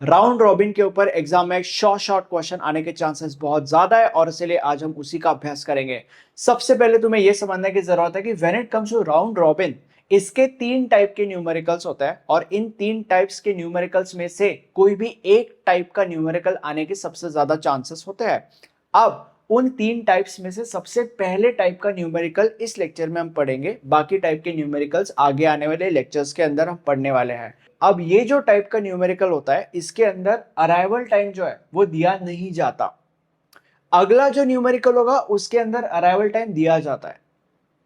Round robin के ऊपर exam में शॉर्ट क्वेश्चन आने के चांसेस बहुत ज्यादा है और इसलिए आज हम उसी का अभ्यास करेंगे। सबसे पहले तुम्हें यह समझने की जरूरत है कि when it comes to round robin, इसके तीन टाइप के न्यूमेरिकल्स होते हैं और इन तीन टाइप्स के न्यूमेरिकल्स में से कोई भी एक टाइप का न्यूमेरिकल आने के सबसे ज्यादा चांसेस होते हैं। अब उन तीन टाइप्स में से सबसे पहले टाइप का न्यूमेरिकल इस लेक्चर में हम पढ़ेंगे, बाकी टाइप के न्यूमेरिकल्स आगे आने वाले लेक्चर्स के अंदर हम पढ़ने वाले हैं। अब ये जो टाइप का न्यूमेरिकल होता है इसके अंदर अराइवल टाइम जो है वो दिया नहीं जाता। अगला जो न्यूमेरिकल होगा उसके अंदर अराइवल टाइम दिया जाता है,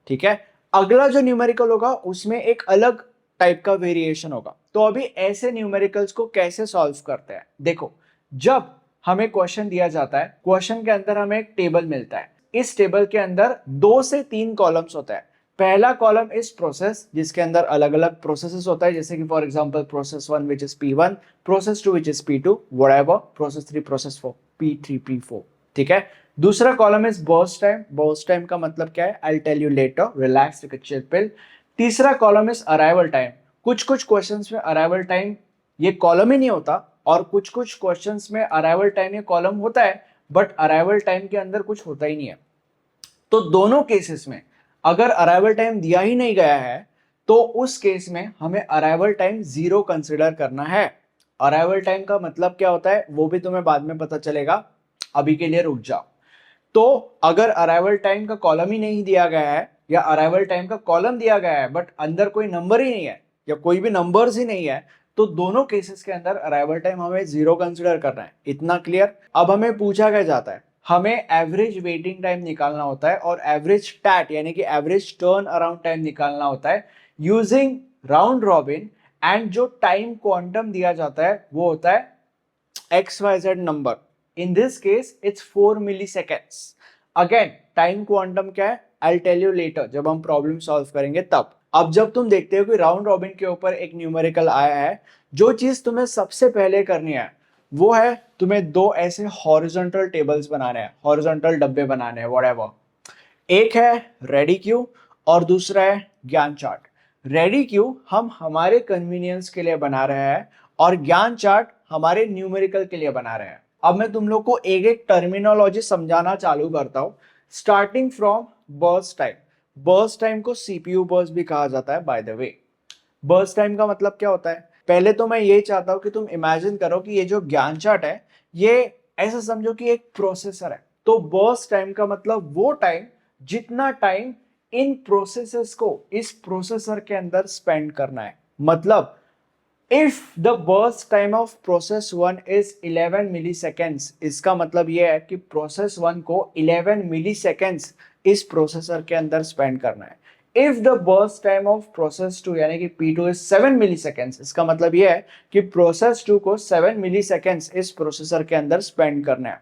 ठीक है। अगला जो न्यूमेरिकल होगा उसमें एक अलग टाइप का वेरिएशन होगा। तो अभी ऐसे न्यूमेरिकल्स को कैसे सॉल्व करते हैं, देखो। जब हमें क्वेश्चन दिया जाता है, क्वेश्चन के अंदर हमें एक टेबल मिलता है। इस टेबल के अंदर 2 से 3 कॉलम्स होता है। पहला कॉलम इज प्रोसेस, जिसके अंदर अलग अलग प्रोसेसेस होता है, जैसे कि for example process 1 which is P1, process 2 which is P2, whatever, process 3, process 4, P3, P4, ठीक है। दूसरा column is burst time. Burst time का मतलब क्या है, I tell you later, relax, take a chill pill. तीसरा कॉलम इज अराइवल टाइम। कुछ कुछ क्वेश्चंस में अराइवल टाइम ये कॉलम ही नहीं होता और कुछ कुछ क्वेश्चंस में अराइवल टाइम ये कॉलम होता है, बट अराइवल टाइम के अंदर कुछ होता ही नहीं है। तो दोनों केसेस में अगर अराइवल टाइम दिया ही नहीं गया है तो उस केस में हमें अराइवल टाइम 0 कंसिडर करना है। अराइवल टाइम का मतलब क्या होता है वो भी तुम्हें बाद में पता चलेगा, अभी के लिए रुक जाओ। तो अगर अराइवल टाइम का कॉलम ही नहीं दिया गया है या अराइवल टाइम का कॉलम दिया गया है बट अंदर कोई नंबर ही नहीं है या कोई भी नंबर्स ही नहीं है, तो दोनों केसेस के अंदर अराइवल टाइम हमें 0 कंसिडर करना है। इतना क्लियर। अब हमें पूछा क्या जाता है, हमें एवरेज वेटिंग टाइम निकालना होता है और एवरेज टैट यानी कि एवरेज टर्न अराउंड टाइम निकालना होता है यूजिंग राउंड रॉबिन। एंड जो टाइम क्वांटम दिया जाता है वो होता है XYZ number. In this case, it's 4 milliseconds. Again, time quantum क्या है, I'll tell you later जब हम प्रॉब्लम सॉल्व करेंगे तब। अब जब तुम देखते हो कि राउंड रॉबिन के ऊपर एक न्यूमेरिकल आया है, जो चीज तुम्हें सबसे पहले करनी है वो है तुम्हें दो ऐसे हॉरिजॉन्टल टेबल्स बनाने हैं, हॉरिजॉन्टल डब्बे बनाने हैं, व्हाटएवर। एक है रेडी क्यू और दूसरा है ज्ञान चार्ट। रेडी क्यू हम हमारे कन्वीनियंस के लिए बना रहे हैं और ज्ञान चार्ट हमारे न्यूमेरिकल के लिए बना रहे हैं। अब मैं तुम लोग को एक एक टर्मिनोलॉजी समझाना चालू करता हूं, starting from burst time. Burst time को सीपीयू बर्स्ट भी कहा जाता है by the way. Burst time का मतलब क्या होता है, पहले तो मैं ये चाहता हूं कि तुम इमेजिन करो कि ये जो ज्ञान चार्ट है ये ऐसा समझो कि एक प्रोसेसर है। तो बर्स्ट टाइम का मतलब वो टाइम जितना टाइम इन प्रोसेसेस को इस प्रोसेसर के अंदर स्पेंड करना है। मतलब if the burst time of process 1 is 11 मिलीसेकेंड्स, इसका मतलब यह है कि प्रोसेस 1 को 11 मिलीसेकेंड्स इस प्रोसेसर के अंदर स्पेंड करना है। If the burst time of process 2 यानी कि P2 इज 7 मिलीसेकेंड्स, इसका मतलब यह है कि प्रोसेस 2 को 7 मिलीसेकेंड्स इस प्रोसेसर के अंदर स्पेंड करना है।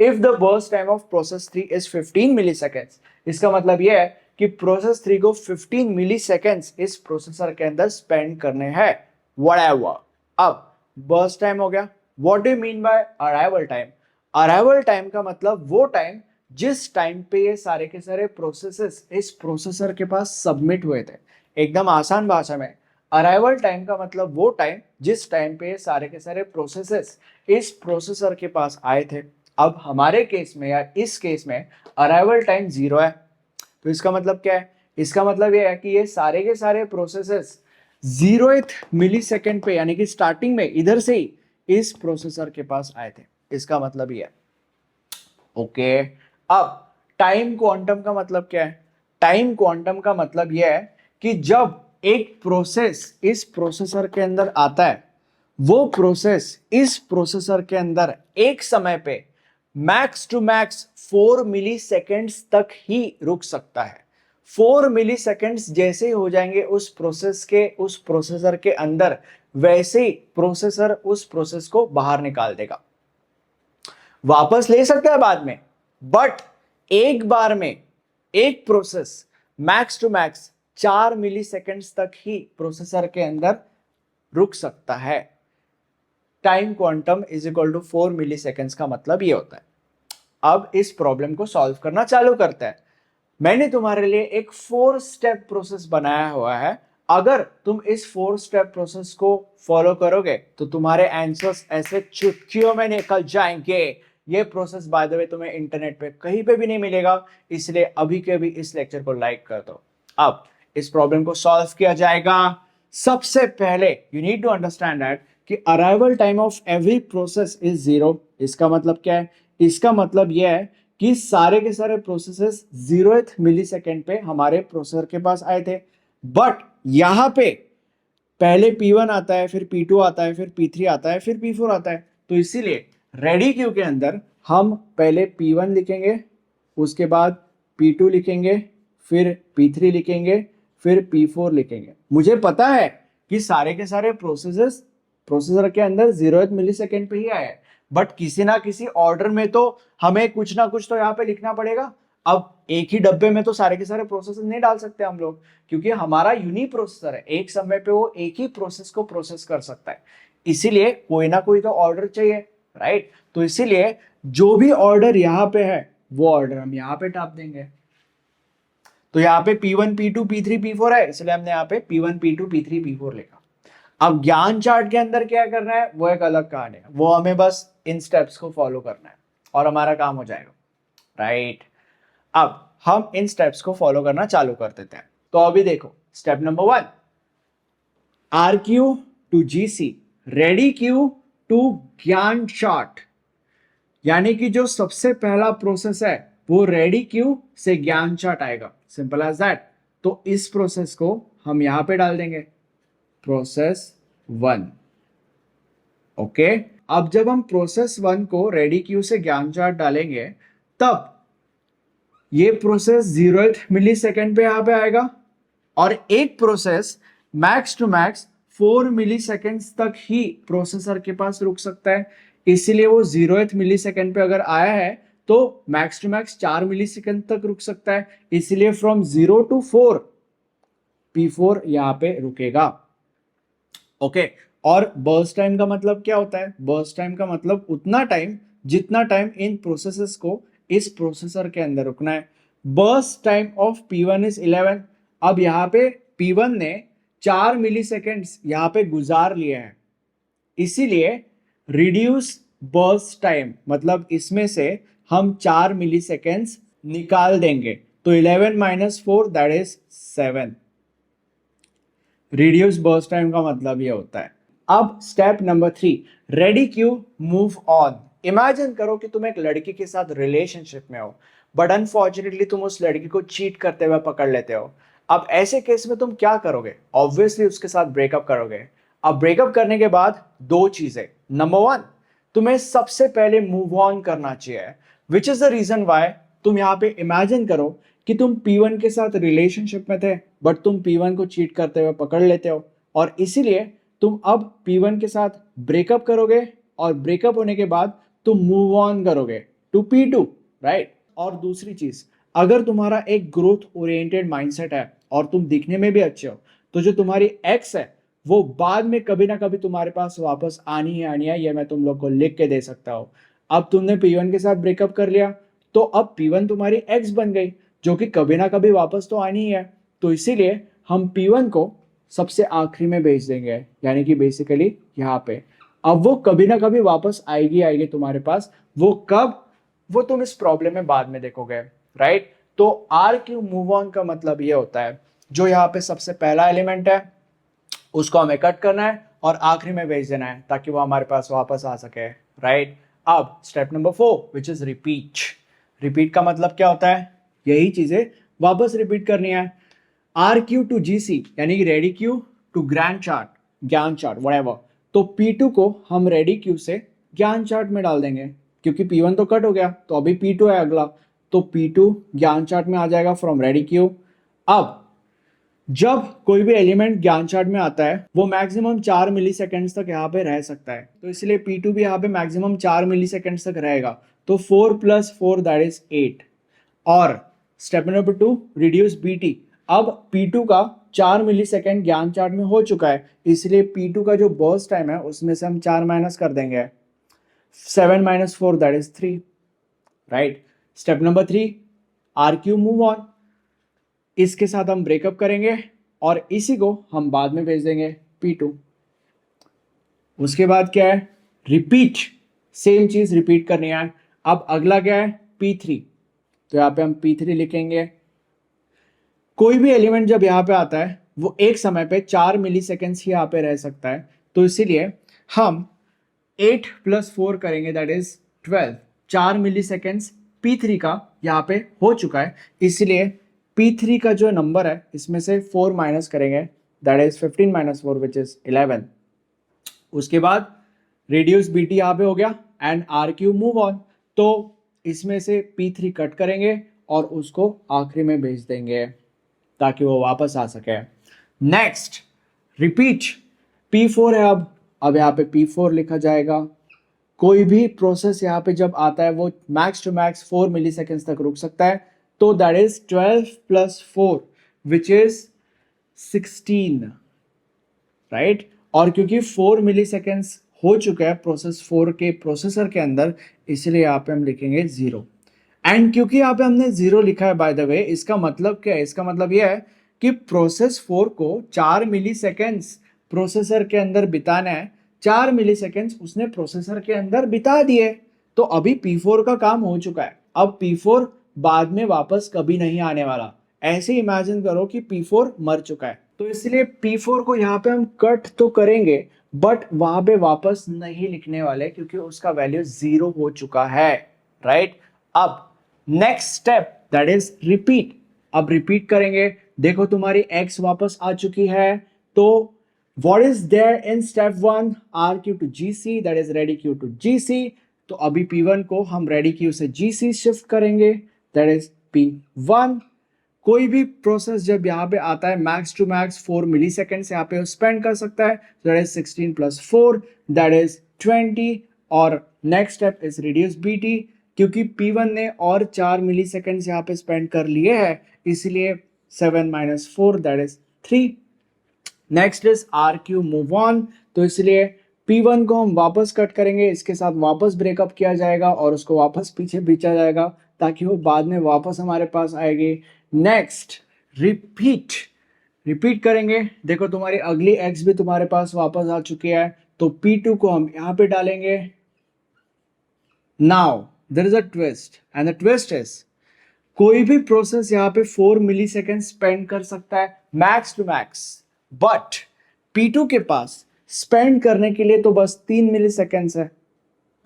If the burst time of process 3 is 15 मिलीसेकेंड्स, इसका मतलब यह है कि प्रोसेस 3 को 15 मिलीसेकेंड्स इस प्रोसेसर के अंदर स्पेंड करने हैं, व्हाटएवर। अब बर्स्ट टाइम हो गया। What do you mean by arrival time? Arrival time का मतलब वो टाइम जिस टाइम पे ये सारे के सारे प्रोसेसेस इस प्रोसेसर के पास सबमिट हुए थे। एकदम आसान भाषा में, अराइवल टाइम का मतलब वो टाइम जिस टाइम पे ये सारे के सारे प्रोसेसेस इस प्रोसेसर के पास आए थे। अब हमारे केस में या इस केस में अराइवल टाइम 0 है। तो इसका मतलब क्या है, इसका मतलब ये है कि ये सारे के सारे प्रोसेसेस 0th मिलीसेकंड पे यानी कि स्टार्टिंग में इधर से ही इस प्रोसेसर के पास आए थे। इसका मतलब ये है, ओके। अब टाइम क्वांटम का मतलब क्या है? टाइम क्वांटम का मतलब यह है कि जब एक प्रोसेस इस प्रोसेसर के अंदर आता है, वो प्रोसेस इस प्रोसेसर के अंदर एक समय पे max to max 4 milliseconds तक ही रुक सकता है। 4 मिली सेकेंड्स जैसे ही हो जाएंगे उस प्रोसेस के उस प्रोसेसर के अंदर, वैसे ही प्रोसेसर उस प्रोसेस को बाहर निकाल देगा। वापस ले सकता है बाद में, बट एक बार में एक process max to max 4 milliseconds तक ही प्रोसेसर के अंदर रुक सकता है। Time quantum is equal to 4 milliseconds का मतलब ये होता है। अब इस प्रॉब्लम को सॉल्व करना चालू करते हैं। मैंने तुम्हारे लिए एक 4 स्टेप प्रोसेस बनाया हुआ है। अगर तुम इस 4 स्टेप प्रोसेस को फॉलो करोगे तो तुम्हारे आंसर्स ऐसे चुटकियों में निकल जाएंगे। ये प्रोसेस बाय द वे तुम्हें इंटरनेट पे कहीं पे भी नहीं मिलेगा, इसलिए अभी के अभी इस लेक्चर को लाइक कर दो। अब इस प्रॉब्लम को सॉल्व किया जाएगा। सबसे पहले you need to understand that कि arrival time of every process is 0। इसका मतलब क्या है? इसका मतलब यह है कि सारे के सारे प्रोसेसेस 0th मिलीसेकंड पे हमारे प्रोसेसर के पास आए थे। बट यहां पे पहले P1 आता है, फिर P2 आता है, फिर P3 आता है, फिर P4 आता है। तो इसीलिए रेडी क्यू के अंदर हम पहले P1 लिखेंगे, उसके बाद P2 लिखेंगे, फिर P3 लिखेंगे, फिर P4 लिखेंगे। मुझे पता है कि सारे के सारे प्रोसेसर के अंदर 0th मिलीसेकंड पे ही आया है, बट किसी ना किसी ऑर्डर में तो हमें कुछ ना कुछ तो यहाँ पे लिखना पड़ेगा। अब एक ही डब्बे में तो सारे के सारे प्रोसेसर नहीं डाल सकते हम लोग, क्योंकि हमारा यूनी प्रोसेसर है, एक समय पे वो एक ही प्रोसेस को प्रोसेस कर सकता है। इसीलिए कोई ना कोई तो ऑर्डर चाहिए, राइट? तो इसीलिए जो भी ऑर्डर यहाँ पे है वो ऑर्डर हम यहाँ पे टाप देंगे। तो यहाँ पे P1 P2 P3 P4 है, इसलिए हमने यहाँ पे P1 P2 P3 P4 लिखा। अब ज्ञान चार्ट के अंदर क्या करना है वो एक अलग कहानी है, वो हमें बस इन स्टेप्स को फॉलो करना है और हमारा काम हो जाएगा, राइट? अब हम इन स्टेप्स को फॉलो करना चालू कर देते हैं। तो अभी देखो step number 1, RQ to GC, ready queue to ज्ञान चार्ट। यानी कि जो सबसे पहला प्रोसेस है वो रेडी क्यू से ज्ञान चार्ट आएगा, सिंपल एज दैट। तो इस प्रोसेस को हम यहां पे डाल देंगे, प्रोसेस 1। ओके, अब जब हम प्रोसेस 1 को रेडी क्यू से ज्ञान चार्ट डालेंगे तब ये प्रोसेस 0th मिलीसेकंड पे यहां पे आएगा, और एक process max to max 4 milliseconds तक ही प्रोसेसर के पास रुक सकता है। इसीलिए वो 0th मिलीसेकंड पे अगर आया है तो मैक्स टू मैक्स 4 मिलीसेकंड तक रुक सकता है। इसलिए फ्रॉम 0 to 4 P4 यहां पे रुकेगा। ओके, और बर्स्ट टाइम का मतलब क्या होता है? बर्स्ट टाइम का मतलब उतना टाइम जितना टाइम इन प्रोसेसेस को इस प्रोसेसर के अंदर रुकना है। Burst time of P1 is 11। अब यहाँ पे P1 ने 4 मिलीसेकंड्स यहाँ पे गुजार लिए हैं, इसीलिए रिड्यूस बर्स्ट टाइम मतलब इसमें से हम 4 मिलीसेकंड्स निकाल देंगे। तो 11 minus 4 that is 7। Reduce burst time का मतलब ये होता है। अब step number 3, ready queue move on. Imagine करो कि तुम एक लड़की के साथ रिलेशनशिप में हो, बट अनफॉर्चुनेटली तुम उस लड़की को चीट करते हुए पकड़ लेते हो। अब ऐसे केस में तुम क्या करोगे? ऑब्वियसली उसके साथ ब्रेकअप करोगे। अब ब्रेकअप करने के बाद दो चीजें, नंबर 1, तुम्हें सबसे पहले मूव ऑन करना चाहिए, which is the reason why. तुम यहाँ पे इमेजिन करो कि तुम P1 के साथ रिलेशनशिप में थे, बट तुम P1 को चीट करते हुए पकड़ लेते हो, और इसीलिए तुम अब P1 के साथ ब्रेकअप करोगे, और ब्रेकअप होने के बाद तुम मूव ऑन करोगे टू P2, राइट? और दूसरी चीज, अगर तुम्हारा एक ग्रोथ ओरिएंटेड माइंडसेट है और तुम दिखने में भी अच्छे हो, तो जो तुम्हारी एक्स है वो बाद में कभी ना कभी तुम्हारे पास वापस आनी है, ये मैं तुम लोग को लिख के दे सकता हूँ। अब तुमने P1 के साथ ब्रेकअप कर लिया, तो अब P1 तुम्हारी एक्स बन गई, जो कि कभी ना कभी वापस तो आनी ही है। तो इसीलिए हम P1 को सबसे आखिरी में भेज देंगे, यानी कि बेसिकली यहाँ पे। अब वो कभी ना कभी वापस आएगी तुम्हारे पास। वो कब? वो तुम इस प्रॉब्लम में बाद में देखोगे, राइट? तो आर क्यू मूव ऑन का मतलब ये होता है, जो यहाँ पे सबसे पहला एलिमेंट है उसको हमें कट करना है और आखिरी में भेज देना है, ताकि वो हमारे पास वापस आ सके, राइट? अब step number 4 which is repeat. Repeat का मतलब क्या होता है? यही चीजें वापस रिपीट करनी है। आर क्यू टू GC यानी कि ready queue to grand chart, ज्ञान चार्ट, व्हाटएवर। तो P2 को हम रेडी क्यू से ज्ञान चार्ट में डाल देंगे, क्योंकि P1 तो कट हो गया, तो अभी P2 है अगला। तो P2 ज्ञान चार्ट में आ जाएगा फ्रॉम रेडी क्यू। अब जब कोई भी एलिमेंट ज्ञान चार्ट में आता है वो मैक्सिमम 4 मिलीसेकंड्स तक यहाँ पे रह सकता है, तो इसलिए P2 भी यहाँ पे मैक्सिमम 4 मिलीसेकंड्स तक रहेगा। तो 4 + 4 दैट इज 8। और स्टेप नंबर 2, रिड्यूस BT। अब P2 का 4 मिलीसेकंड ज्ञान चार्ट में हो चुका है, इसलिए P2 का जो बर्स्ट टाइम है उसमें से हम 4 माइनस कर देंगे। 7 - 4 that is 3, right? Step number 3, RQ move on. इसके साथ हम ब्रेकअप करेंगे और इसी को हम बाद में भेज देंगे P2। उसके बाद क्या है, रिपीट, सेम चीज रिपीट करनी है। अब अगला क्या है, P3, तो यहाँ पे हम P3 लिखेंगे। कोई भी एलिमेंट जब यहाँ पे आता है वो एक समय पे 4 मिली सेकेंड्स ही यहाँ पे रह सकता है, तो इसीलिए हम 8 + 4 करेंगे, that is 12। 4 milli seconds P3 का यहाँ पे हो चुका है, इसलिए P3 का जो नंबर है इसमें से 4 माइनस करेंगे, दैट इज 15 - 4 विच इज 11। उसके बाद रेडियस BT यहाँ पे हो गया एंड RQ मूव ऑन, तो इसमें से P3 कट करेंगे और उसको आखिरी में भेज देंगे ताकि वो वापस आ सके। नेक्स्ट रिपीट, P4 है। अब यहाँ पे P4 लिखा जाएगा। कोई भी प्रोसेस यहाँ पे जब आता है वो max to max 4 milliseconds तक रुक सकता है, तो that is 12 + 4 which is 16, right. और क्योंकि 4 मिली सेकेंड्स हो चुका है प्रोसेस 4 के प्रोसेसर के अंदर, इसलिए यहाँ पे हम लिखेंगे 0। एंड क्योंकि यहाँ पे हमने 0 लिखा है बाय द वे, इसका मतलब क्या है, इसका मतलब यह है कि प्रोसेस 4 को 4 मिली सेकेंड्स प्रोसेसर के अंदर बिताना है। 4 मिली सेकेंड्स उसने प्रोसेसर के अंदर बिता दिए, तो अभी P4 का काम हो चुका है। अब P4 बाद में वापस कभी नहीं आने वाला। ऐसे इमेजिन करो कि P4 मर चुका है, तो इसलिए P4 को यहाँ पे हम कट तो करेंगे बट वहां पे वापस नहीं लिखने वाले क्योंकि उसका वैल्यू 0 हो चुका है, राइट। अब next step that is repeat. अब रिपीट करेंगे, देखो तुम्हारी x वापस आ चुकी है, तो what is there in step 1, RQ to GC, that is ready queue to GC। तो अभी P1 को हम ready queue से GC शिफ्ट करेंगे, that is P1। कोई भी प्रोसेस जब यहाँ पे आता है max to max 4 milliseconds यहाँ पे स्पेंड कर सकता है, दैट इज 16 + 4 दैट इज 20। और next step is reduce BT, क्योंकि P1 ने और 4 मिली सेकेंड्स यहाँ पे स्पेंड कर लिए हैं, इसलिए 7 - 4 that is 3। Next is RQ move on, तो इसलिए P1 को हम वापस कट करेंगे, इसके साथ वापस ब्रेकअप किया जाएगा और उसको वापस पीछे खींचा जाएगा ताकि वो बाद में वापस हमारे पास आएगी। नेक्स्ट रिपीट, रिपीट करेंगे। देखो तुम्हारी अगली x भी तुम्हारे पास वापस आ चुकी है, तो P2 को हम यहाँ पे डालेंगे। Now there is a twist and the twist is कोई भी प्रोसेस यहाँ पे 4 मिली सेकेंड स्पेंड कर सकता है max to max, but P2 के पास स्पेंड करने के लिए तो बस 3 मिली सेकेंड्स है,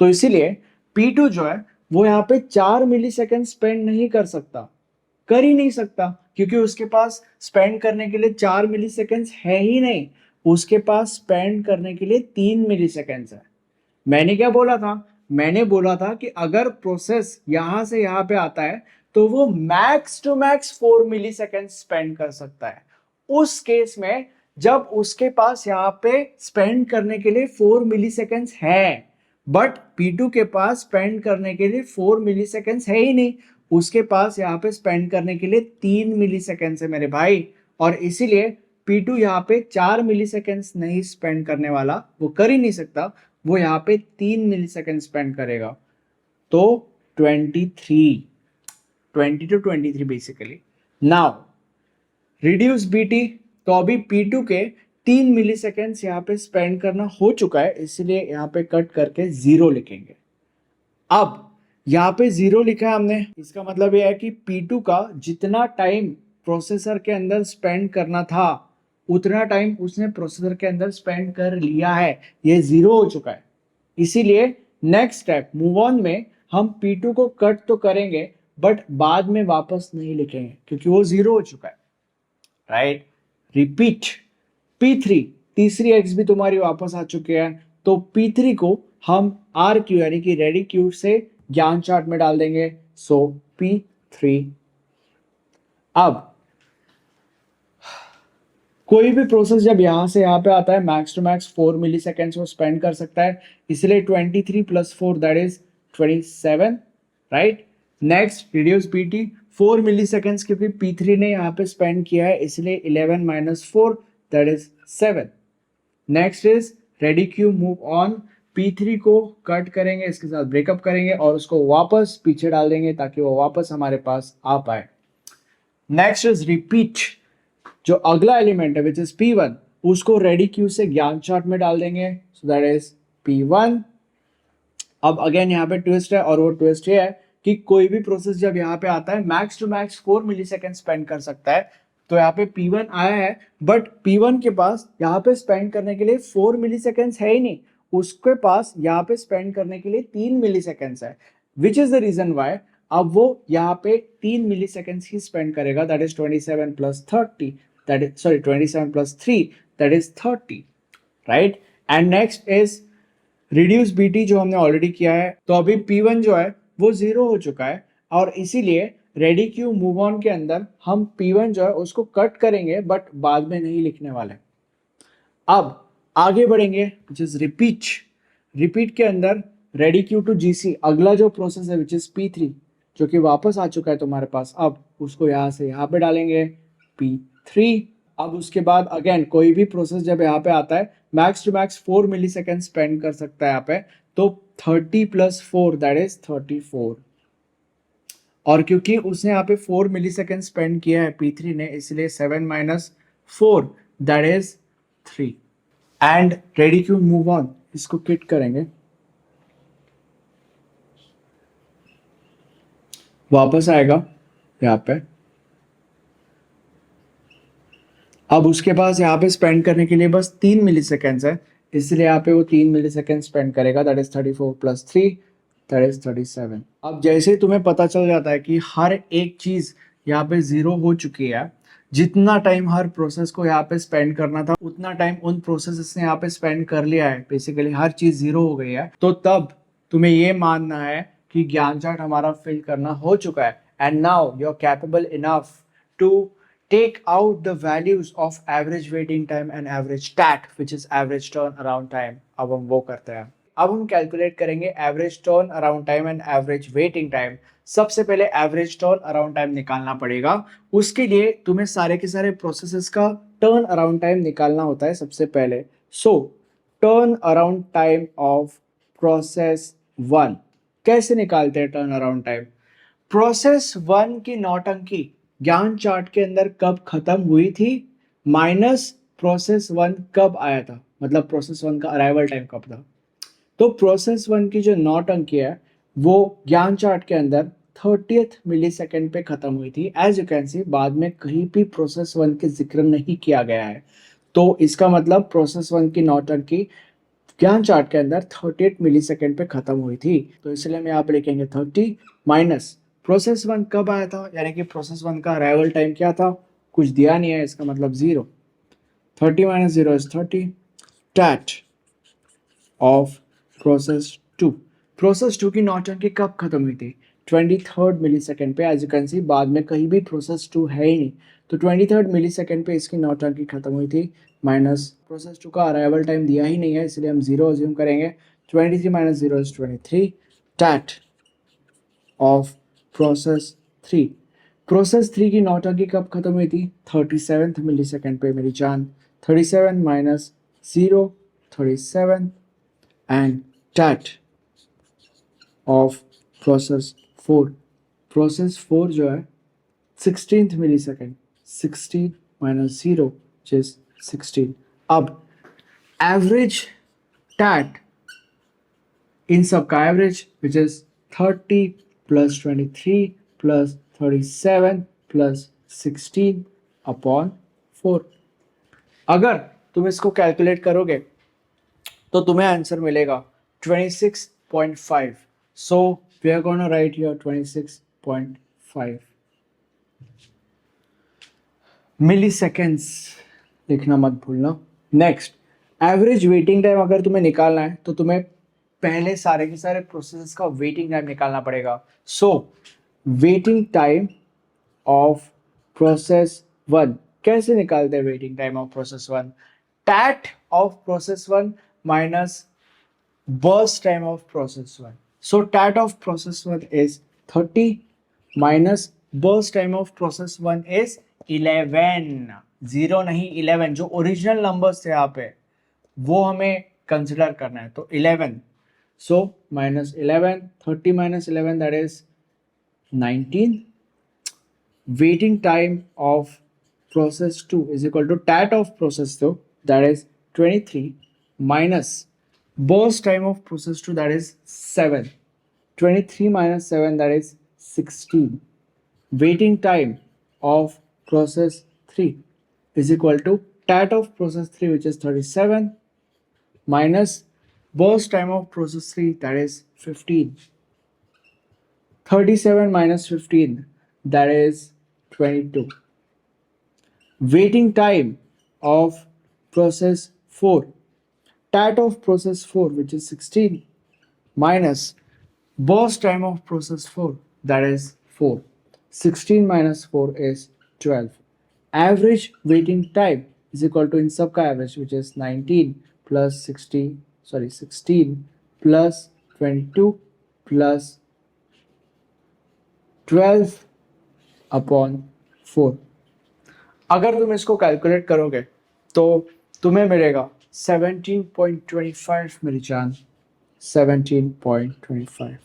तो इसीलिए P2 जो है वो यहाँ पे 4 मिली सेकेंड स्पेंड नहीं कर सकता, कर ही नहीं सकता, क्योंकि उसके पास स्पेंड करने के लिए 4 मिली सेकेंड्स है ही नहीं, उसके पास स्पेंड करने के लिए 3 मिली सेकेंड्स है। मैंने क्या बोला था, मैंने बोला था कि अगर प्रोसेस यहां से यहां पे आता है तो वो max to max 4 millisecond spend कर सकता है। उस केस में जब उसके पास यहाँ पे स्पेंड करने के लिए 4 मिली सेकेंड्स है, बट P2 के पास स्पेंड करने के लिए 4 मिली सेकेंड्स है ही नहीं, उसके पास यहाँ पे स्पेंड करने के लिए 3 मिली सेकेंड्स है मेरे भाई, और इसीलिए P2 यहाँ पे 4 मिली सेकेंड्स नहीं स्पेंड करने वाला, वो कर ही नहीं सकता, वो यहाँ पे 3 मिली सेकेंड स्पेंड करेगा, तो 23, 20 to 23 basically. Now reduce BT, तो अभी P2 के 3 मिली सेकेंड्स यहाँ पे स्पेंड करना हो चुका है, इसलिए यहाँ पे कट करके 0 लिखेंगे। अब यहाँ पे 0 लिखा है हमने, इसका मतलब यह है कि P2 का जितना टाइम प्रोसेसर के अंदर स्पेंड करना था उतना टाइम उसने प्रोसेसर के अंदर स्पेंड कर लिया है, ये 0 हो चुका है। इसीलिए नेक्स्ट स्टेप मूव ऑन में हम P2 को कट तो करेंगे बट बाद में वापस नहीं लिखेंगे क्योंकि वो 0 हो चुका है, राइट। रिपीट, P3, तीसरी x भी तुम्हारी वापस आ चुकी है, तो P3 को हम RQ यानी कि रेडी क्यू से ज्ञान चार्ट में डाल देंगे, सो P3। अब कोई भी प्रोसेस जब यहां से यहां पे आता है max to max 4 milliseconds वो स्पेंड कर सकता है, इसलिए 23 + 4 that is 27, right. Next reduce BT, 4 milliseconds क्योंकि P3 ने यहाँ पे स्पेंड किया है, इसलिए 11 - 4 that is 7। Next is ready queue move on, P3 को कट करेंगे, इसके साथ ब्रेकअप करेंगे और उसको वापस पीछे डाल देंगे ताकि वो वापस हमारे पास आ पाए। नेक्स्ट इज रिपीट, जो अगला एलिमेंट है विच इज P1, उसको रेडी क्यू से ज्ञान चार्ट में डाल देंगे, सो दैट इज P1। अब अगेन यहाँ पे ट्विस्ट है, और वो ट्विस्ट ये है कि कोई भी प्रोसेस जब यहाँ पे आता है max to max 4 millisecond spend कर सकता है। तो यहाँ पे P1 आया है, बट P1 के पास यहाँ पे स्पेंड करने के लिए 4 मिली सेकेंड्स है ही नहीं, उसके पास यहाँ पे स्पेंड करने के लिए 3 मिली सेकेंड्स है, which is the reason why अब वो यहाँ पे 3 मिली सेकेंड्स ही स्पेंड करेगा, that is 27 plus 30, that is sorry 27 plus 3, that is 30, right. And next is reduce BT जो हमने ऑलरेडी किया है, तो अभी P1 जो है वो 0 हो चुका है, और इसीलिए रेडी क्यू मूव ऑन के अंदर हम P1 जो है उसको कट करेंगे, बट बाद में नहीं लिखने वाले। अब आगे बढ़ेंगे विच इज रिपीट। रिपीट के अंदर रेडी क्यू टू जीसी अगला जो प्रोसेस है विच इज P3, जो कि वापस आ चुका है तुम्हारे पास, अब उसको यहाँ से यहाँ पे डालेंगे P3। अब उसके बाद अगेन कोई भी प्रोसेस जब यहाँ पे आता है max to max 4 millisecond spend कर सकता है यहाँ पे, तो 30 प्लस 4 दैट इज 34, और क्योंकि उसने यहाँ पे 4 मिली सेकेंड स्पेंड किया है P3 ने, इसलिए 7 minus 4 that is 3। And ready queue move on, इसको किट करेंगे, वापस आएगा यहाँ पे। अब उसके पास यहाँ पे स्पेंड करने के लिए बस 3 मिली सेकेंड्स है, इसलिए यहाँ पे वो 3 मिली सेकेंड स्पेंड करेगा, that is 34 plus 3 that is 37। अब जैसे ही तुम्हें पता चल जाता है कि हर एक चीज यहाँ पे 0 हो चुकी है, जितना टाइम हर प्रोसेस को यहाँ पे स्पेंड करना था उतना टाइम उन प्रोसेस ने यहाँ पे स्पेंड कर लिया है, बेसिकली हर चीज 0 हो गई है, तो तब तुम्हें ये मानना है कि ज्ञान चार्ट हमारा फिल करना हो चुका है, and now you are capable enough to take out the values of average waiting time and average TAT, which is average turn around time। अब हम वो करते हैं, अब हम कैलकुलेट करेंगे average turn around time and average waiting time. सबसे पहले एवरेज टर्न अराउंड टाइम निकालना पड़ेगा, उसके लिए तुम्हें सारे के सारे प्रोसेसेस का टर्न अराउंड टाइम निकालना होता है सबसे पहले। सो turn around time of process 1 कैसे निकालते हैं टर्न अराउंड टाइम? प्रोसेस 1 की नौटंकी ज्ञान चार्ट के अंदर कब खत्म हुई थी माइनस प्रोसेस 1 कब आया था, मतलब प्रोसेस 1 का अराइवल टाइम कब था। तो प्रोसेस 1 की जो नौटंकी है वो ज्ञान चार्ट के अंदर 30th मिली सेकेंड पे खत्म हुई थी। एज यू कैन सी बाद में कहीं भी प्रोसेस 1 के जिक्र नहीं किया गया है, तो इसका मतलब प्रोसेस 1 की नौटंकी ज्ञान चार्ट के अंदर 38 मिली सेकेंड पे खत्म हुई थी। तो इसलिए हम यहाँ पे लिखेंगे 30 माइनस प्रोसेस 1 कब आया था, यानी कि प्रोसेस 1 का अराइवल टाइम क्या था, कुछ दिया नहीं है, इसका मतलब 0। 30 minus 0 is 30। TAT of process 2, process 2 की नौटंकी कब खत्म हुई थी? 23rd मिली सेकेंड पे। एज यू कैन सी बाद में कहीं भी प्रोसेस 2 है ही नहीं, तो 23rd मिली सेकेंड पे इसकी नौटंकी खत्म हुई थी, माइनस प्रोसेस 2 का अराइवल टाइम दिया ही नहीं है, इसलिए हम 0 अज्यूम करेंगे। 23 minus 0 is 23। TAT of process 3, process 3 की नौटंकी कब खत्म हुई थी? 37th मिली सेकेंड पे मेरी जान। 37 minus 0 37 and TAT of process 4, process 4 जो है 16th millisecond. 16 minus 0 which is 16। अब एवरेज टैट इन सब का average which is 30 plus 23 plus 37 plus 16 upon 4। अगर तुम इसको कैलकुलेट करोगे तो तुम्हें आंसर मिलेगा 26.5। So we are gonna write here 26.5 milliseconds, लिखना मत भूलना। नेक्स्ट एवरेज वेटिंग टाइम अगर तुम्हें निकालना है तो तुम्हें पहले सारे के सारे प्रोसेस का वेटिंग टाइम निकालना पड़ेगा। So waiting time of process 1 कैसे निकालते हैं? Waiting time of process 1 TAT of process 1 minus burst time of process 1। So TAT of process 1 is 30 minus burst time of process 1 is 11। 0 नहीं 11, जो original numbers थे यहाँ पे वो हमें कंसिडर करना है, तो 11। So minus 11, 30 minus 11 that is 19। Waiting time of process 2 is equal to tat of process 2, that is 23, minus burst time of process 2, that is 7. 23 minus 7, that is 16. Waiting time of process 3 is equal to tat of process 3, which is 37, minus burst time of process 3, that is 15. 37 minus 15, that is 22. Waiting time of process 4, tat of process 4, which is 16, minus burst time of process 4, that is 4. 16 minus 4 is 12. Average waiting time is equal to in sub ka average, which is 19 plus 16 plus 22 plus 12 upon 4. अगर तुम इसको calculate करोगे तो तुम्हें मिलेगा 17.25 मेरी जान, 17.25.